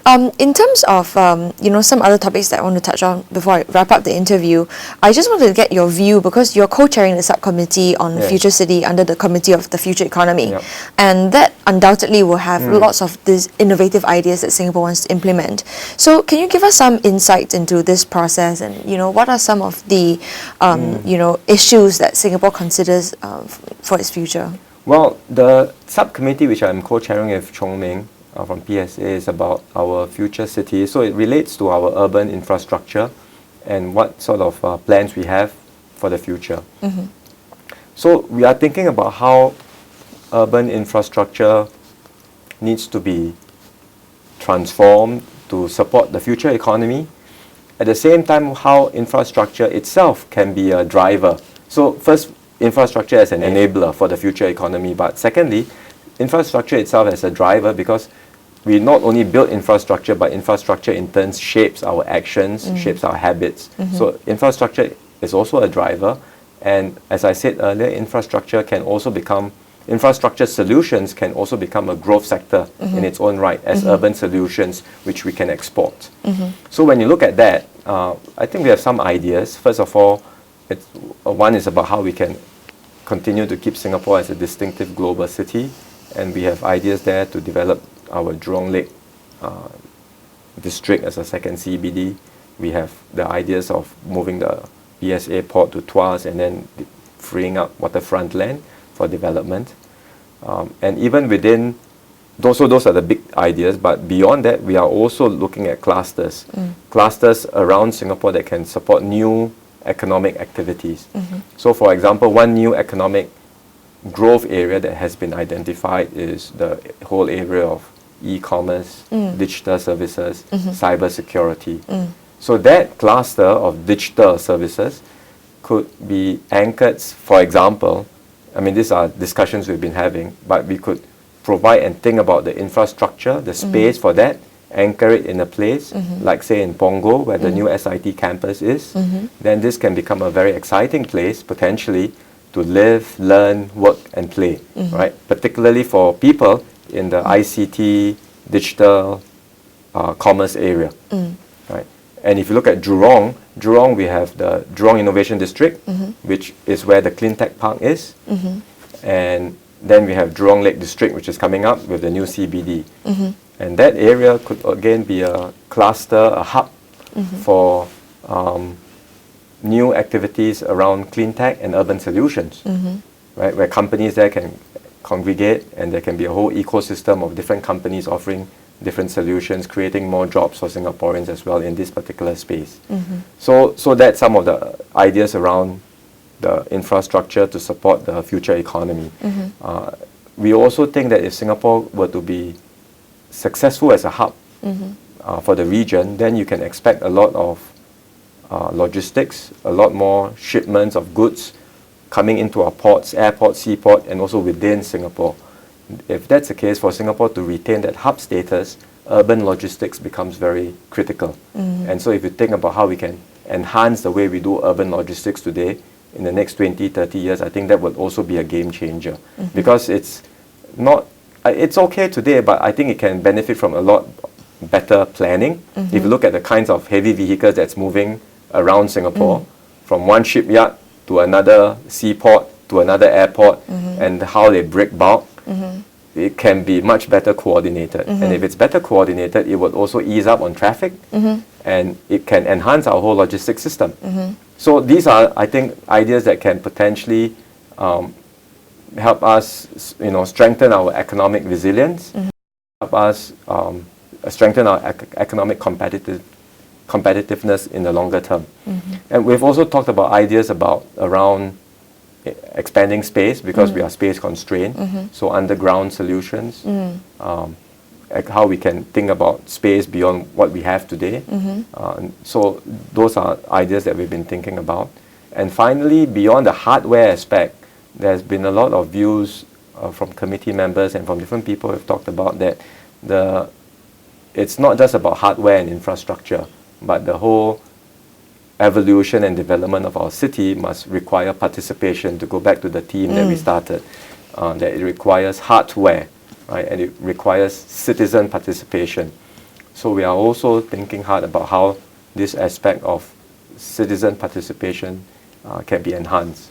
In terms of some other topics that I want to touch on before I wrap up the interview, I just wanted to get your view because you're co-chairing the subcommittee on Future City under the Committee of the Future Economy, and that undoubtedly will have lots of these innovative ideas that Singapore wants to implement. So, can you give us some insight into this process, and what are some of the issues that Singapore considers for its future? Well, the subcommittee which I'm co-chairing with Chong Ming from PSA is about our future city. So it relates to our urban infrastructure and what sort of plans we have for the future. So we are thinking about how urban infrastructure needs to be transformed to support the future economy. At the same time, how infrastructure itself can be a driver. So first, infrastructure as an enabler for the future economy, but secondly, infrastructure itself as a driver, because we not only build infrastructure, but infrastructure in turn shapes our actions, shapes our habits. So infrastructure is also a driver, and as I said earlier, infrastructure solutions can also become a growth sector in its own right as urban solutions which we can export. So when you look at that, I think we have some ideas. First of all, one is about how we can continue to keep Singapore as a distinctive global city, and we have ideas there to develop our Jurong Lake district as a second CBD. We have the ideas of moving the PSA port to Tuas and then freeing up waterfront land for development. And even within, those are the big ideas, but beyond that, we are also looking at clusters. Clusters around Singapore that can support new economic activities. So for example, one new economic growth area that has been identified is the whole area of e-commerce, digital services, cyber security. So that cluster of digital services could be anchored, for example, I mean these are discussions we've been having, but we could provide and think about the infrastructure, the space for that, anchor it in a place, like say in Punggol where the new SIT campus is, then this can become a very exciting place potentially to live, learn, work and play, right? Particularly for people in the ICT, digital, commerce area, right? And if you look at Jurong, we have the Jurong Innovation District, which is where the Clean Tech Park is, and then we have Jurong Lake District, which is coming up with the new CBD. And that area could again be a cluster, a hub for new activities around clean tech and urban solutions, right? Where companies there can congregate and there can be a whole ecosystem of different companies offering different solutions, creating more jobs for Singaporeans as well in this particular space. So that's some of the ideas around the infrastructure to support the future economy. We also think that if Singapore were to be successful as a hub for the region, then you can expect a lot of logistics, a lot more shipments of goods coming into our ports, airport, seaport, and also within Singapore. If that's the case, for Singapore to retain that hub status, urban logistics becomes very critical. And so if you think about how we can enhance the way we do urban logistics today, in the next 20, 30 years, I think that will also be a game changer. Because it's okay today, but I think it can benefit from a lot better planning. If you look at the kinds of heavy vehicles that's moving around Singapore, from one shipyard to another seaport to another airport, and how they break bulk, it can be much better coordinated. And if it's better coordinated, it would also ease up on traffic, and it can enhance our whole logistics system. So these are, I think, ideas that can potentially help us, strengthen our economic resilience, help us strengthen our economic competitiveness in the longer term. And we've also talked about ideas around expanding space, because we are space constrained. So underground solutions, how we can think about space beyond what we have today. So those are ideas that we've been thinking about. And finally, beyond the hardware aspect, there's been a lot of views from committee members and from different people who have talked about that it's not just about hardware and infrastructure, but the whole evolution and development of our city must require participation. To go back to the theme that we started, that it requires hardware, right? And it requires citizen participation. So we are also thinking hard about how this aspect of citizen participation can be enhanced.